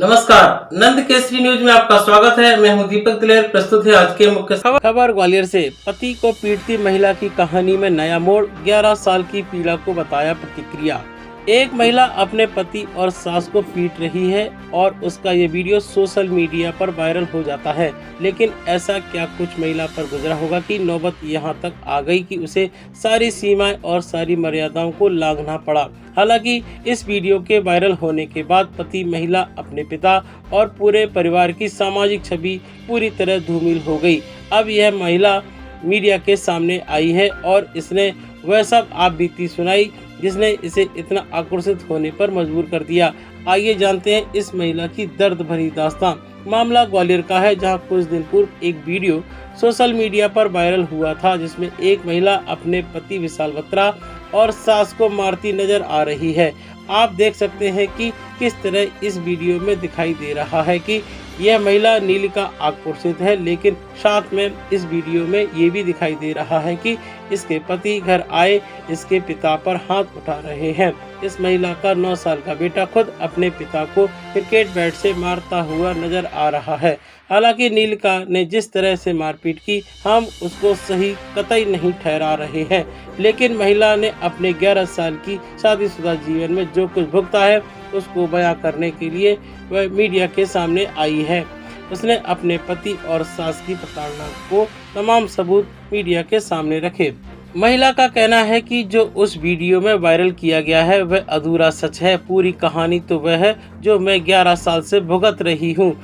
नमस्कार, नंद केसरी न्यूज में आपका स्वागत है। मैं हूं दीपक दिलेर। प्रस्तुत है आज के मुख्य खबर। ग्वालियर से पति को पीटती महिला की कहानी में नया मोड़। 11 साल की पीड़ा को बताया प्रतिक्रिया। एक महिला अपने पति और सास को पीट रही है और उसका ये वीडियो सोशल मीडिया पर वायरल हो जाता है। लेकिन ऐसा क्या कुछ महिला पर गुजरा होगा कि नौबत यहाँ तक आ गई कि उसे सारी सीमाएं और सारी मर्यादाओं को लांघना पड़ा। हालांकि इस वीडियो के वायरल होने के बाद पति, महिला, अपने पिता और पूरे परिवार की सामाजिक छवि पूरी तरह धूमिल हो गई। अब यह महिला मीडिया के सामने आई है और इसने वह सब आप बीती सुनाई जिसने इसे इतना आक्रोशित होने पर मजबूर कर दिया। आइए जानते हैं इस महिला की दर्द भरी दास्तान। मामला ग्वालियर का है, जहां कुछ दिन पूर्व एक वीडियो सोशल मीडिया पर वायरल हुआ था जिसमें एक महिला अपने पति विशाल बत्रा और सास को मारती नजर आ रही है। आप देख सकते हैं कि किस तरह इस वीडियो में दिखाई दे रहा है कि यह महिला नीलिका आक्रोशित है, लेकिन साथ में इस वीडियो में ये भी दिखाई दे रहा है कि इसके पति घर आए इसके पिता पर हाथ उठा रहे हैं। इस महिला का 9 साल का बेटा खुद अपने पिता को क्रिकेट बैट से मारता हुआ नजर आ रहा है। हालांकि नीलिका ने जिस तरह से मारपीट की, हम उसको सही कतई नहीं ठहरा रहे हैं, लेकिन महिला ने अपने 11 साल की शादीशुदा जीवन में जो कुछ भुगता है उसको बयां करने के लिए वह मीडिया के सामने आई है। उसने अपने पति और सास की प्रताड़ना को तमाम सबूत मीडिया के सामने रखे। महिला का कहना है कि जो उस वीडियो में वायरल किया गया है वह अधूरा सच है। पूरी कहानी तो वह है जो मैं 11 साल से भुगत रही हूँ।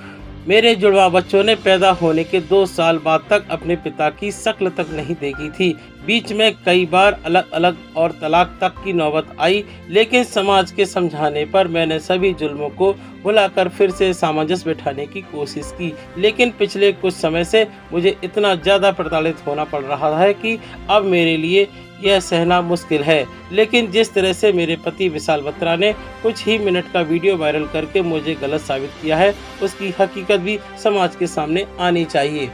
मेरे जुड़वा बच्चों ने पैदा होने के 2 साल बाद तक अपने पिता की शक्ल तक नहीं देखी थी। बीच में कई बार अलग अलग और तलाक तक की नौबत आई, लेकिन समाज के समझाने पर मैंने सभी जुल्मों को भुलाकर फिर से सामंजस्य बिठाने की कोशिश की। लेकिन पिछले कुछ समय से मुझे इतना ज़्यादा प्रताड़ित होना पड़ रहा है कि अब मेरे लिए यह सहना मुश्किल है। लेकिन जिस तरह से मेरे पति विशाल बत्रा ने कुछ ही मिनट का वीडियो वायरल करके मुझे गलत साबित किया है, उसकी हकीकत भी समाज के सामने आनी चाहिए।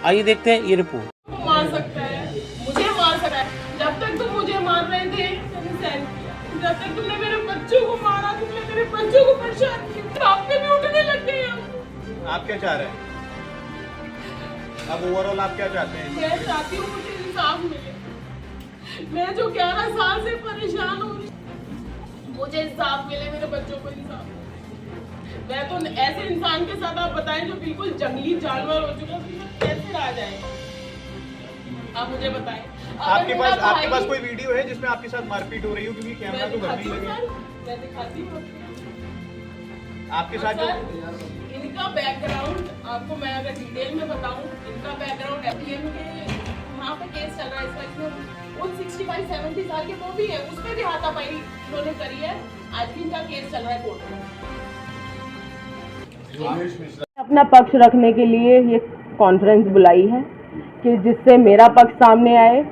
आइए देखते हैं ये रिपोर्ट। मार सकता है, मुझे मार सकता है। जब तक तुम मुझे मार रहे थे मैंने सहन किया। जब तक तुमने मेरे बच्चों को मारा, तुमने मेरे बच्चों को परेशान किया, आप पे भी उठने लग गए। आप क्या चाह रहे हैं? अब ओवरऑल आप क्या चाहते हैं? मैं चाहती हूँ मुझे इंसाफ मिले। मैं जो 11 साल से परेशान हूँ, मुझे इंसाफ मिले, मेरे बच्चों को इंसाफ मिले। मैं तो ऐसे इंसान के साथ आप बताएं जो बिल्कुल जंगली जानवर हो चुका है, कैसे रहा जाए? आप मुझे बताएं। आपके पास कोई वीडियो है जिसमें आपके साथ मारपीट हो रही हो? क्योंकि कैमरा तो घर में ही लगे। मैं दिखाती हूँ आपके साथ जो इनका बैकग्राउंड आपको मैं अगर डिटेल में बताऊं, इनका बैकग्राउंड एपीएम के वहाँ पे केस चल रहा है। इसका उन 65-70 साल के वो भी है, उसमें भी हाथापाई इन्होंने करी है। आज भी इनका केस चल रहा है कोर्ट में। अपना पक्ष रखने के लिए ये कॉन्फ्रेंस बुलाई है कि जिससे मेरा पक्ष सामने आए,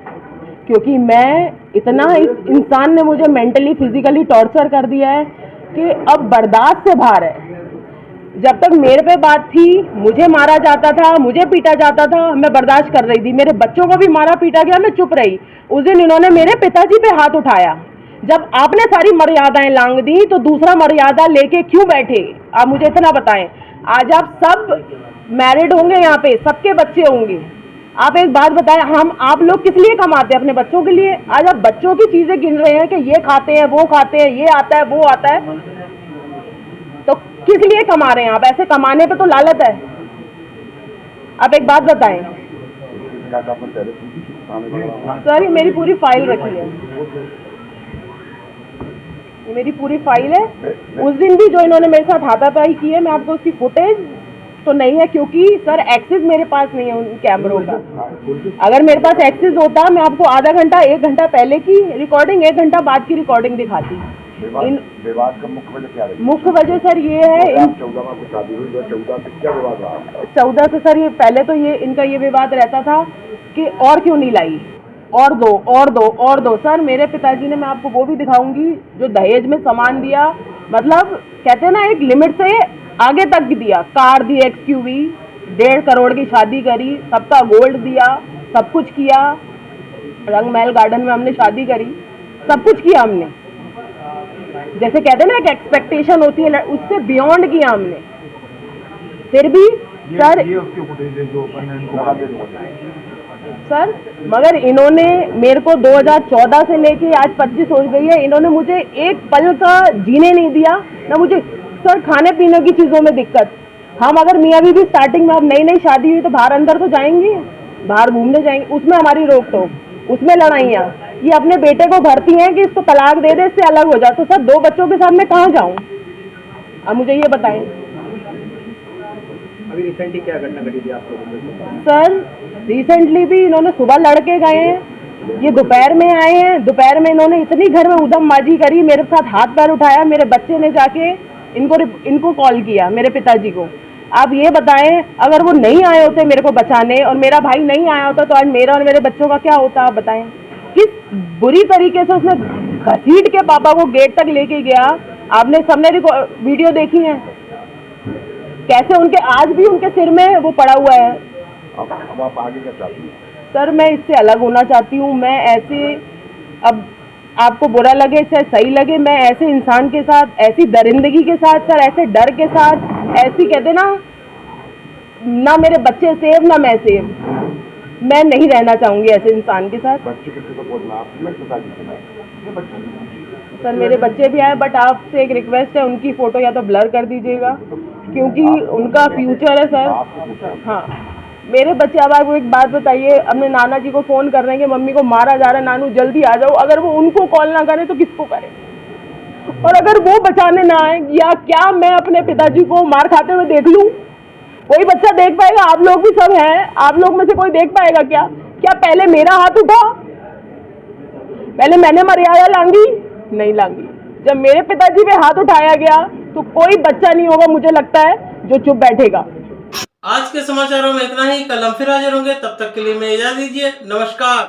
क्योंकि मैं इतना इस इंसान ने मुझे मेंटली फिजिकली टॉर्चर कर दिया है कि अब बर्दाश्त से बाहर है। जब तक मेरे पे बात थी, मुझे मारा जाता था, मुझे पीटा जाता था, मैं बर्दाश्त कर रही थी। मेरे बच्चों को भी मारा पीटा गया, मैं चुप रही। उस दिन इन्होंने मेरे पिताजी पे हाथ उठाया। जब आपने सारी मर्यादाएं लांघ दी तो दूसरा मर्यादा लेके क्यों बैठे? आप मुझे इतना बताएं। आज आप सब मैरिड होंगे, यहाँ पे सबके बच्चे होंगे। आप एक बात बताएं, आप लोग किस लिए कमाते हैं? अपने बच्चों के लिए। आज आप बच्चों की चीजें गिन रहे हैं कि ये खाते हैं, वो खाते हैं, ये आता है, वो आता है, तो किस लिए कमा रहे हैं आप? ऐसे कमाने पे तो लालच है। आप एक बात बताएं सर, ये मेरी पूरी फाइल रखी है, ये मेरी पूरी फाइल है। उस दिन भी जो इन्होंने मेरे साथ हाथापाई की है, मैं आपको उसकी फुटेज तो नहीं है, क्योंकि सर एक्सेस मेरे पास नहीं है उन कैमरों का। अगर मेरे पास एक्सेस होता मैं आपको आधा घंटा 1 घंटा पहले की रिकॉर्डिंग, 1 घंटा बाद की रिकॉर्डिंग दिखाती। विवाद का मुख्य वजह क्या रही? मुख्य वजह सर ये है, 14 में शादी हुई, 14 से क्या विवाद रहा? 14 से सर ये पहले तो ये इनका ये विवाद रहता था कि और क्यों नहीं लाई, और दो और दो और दो। सर मेरे पिताजी ने, मैं आपको वो भी दिखाऊंगी, जो दहेज में सामान दिया, मतलब कहते हैं ना एक लिमिट से आगे तक दिया। कार दी XUV, 1.5 करोड़ की शादी करी, सबका गोल्ड दिया, सब कुछ किया। रंगमहल गार्डन में हमने शादी करी, सब कुछ किया हमने। जैसे कहते हैं ना एक एक्सपेक्टेशन होती है, उससे बियॉन्ड किया हमने। फिर भी सर ये उसके फुटेज है जो अपन इनको सर मगर इन्होंने मेरे को 2014 से लेके आज 25 हो गई है, इन्होंने मुझे एक पल का जीने नहीं दिया ना। मुझे सर खाने पीने की चीज़ों में दिक्कत। हम अगर मियाँ बीवी स्टार्टिंग में अब नई नई शादी हुई तो बाहर अंदर तो जाएंगे, बाहर घूमने जाएंगे, उसमें हमारी रोक टोक, उसमें लड़ाइयाँ। ये अपने बेटे को भरती हैं कि इसको तलाक दे दे, इससे अलग हो जाए। तो सर 2 बच्चों के साथ मैं कहाँ जाऊँ? अब मुझे ये बताएं। अभी रिसेंटली क्या घटना घटी थी आपको? सर रिसेंटली भी इन्होंने सुबह लड़के गए हैं, ये दोपहर में आए हैं। दोपहर में इन्होंने इतनी घर में उधमबाजी करी, मेरे साथ हाथ पैर उठाया। मेरे बच्चे ने जाके इनको कॉल किया, मेरे पिताजी को। आप ये बताएं, अगर वो नहीं आए होते मेरे को बचाने और मेरा भाई नहीं आया होता तो आज मेरा और मेरे बच्चों का क्या होता? आप बताएं। किस बुरी तरीके से उसने घसीट के पापा को गेट तक लेके गया। आपने सबने वीडियो देखी है कैसे उनके आज भी उनके सिर में वो पड़ा हुआ है। अब आप आगे क्या चाहती हैं? सर मैं इससे अलग होना चाहती हूँ। मैं ऐसे, अब आपको बुरा लगे चाहे सही लगे, मैं ऐसे इंसान के साथ, ऐसी दरिंदगी के साथ सर, ऐसे डर के साथ, ऐसी कहते ना मेरे बच्चे सेफ ना मैं सेफ, मैं नहीं रहना चाहूँगी ऐसे इंसान के साथ। बच्चे किसी को बोलना आपने पिताजी से ये बच्चे सर मेरे बच्चे भी आए, बट आपसे एक रिक्वेस्ट है, उनकी फ़ोटो या तो ब्लर कर दीजिएगा क्योंकि उनका फ्यूचर है सर। हाँ मेरे बच्चे। अब आपको एक बात बताइए, अपने नाना जी को फ़ोन कर रहे हैं कि मम्मी को मारा जा रहा है, नानू जल्दी आ जाओ। अगर वो उनको कॉल ना करें तो किसको करें? और अगर वो बचाने ना आए, या क्या मैं अपने पिताजी को मार खाते हुए देख लूँ? कोई बच्चा देख पाएगा? आप लोग भी सब हैं, आप लोग में से कोई देख पाएगा क्या? क्या पहले मेरा हाथ उठा? पहले मैंने मर्यादा लांगी? नहीं लांगी। जब मेरे पिताजी पे हाथ उठाया गया तो कोई बच्चा नहीं होगा मुझे लगता है जो चुप बैठेगा। आज के समाचारों में इतना ही। कल हम फिर हाजिर होंगे, तब तक के लिए मैं इजाजत दीजिए। नमस्कार।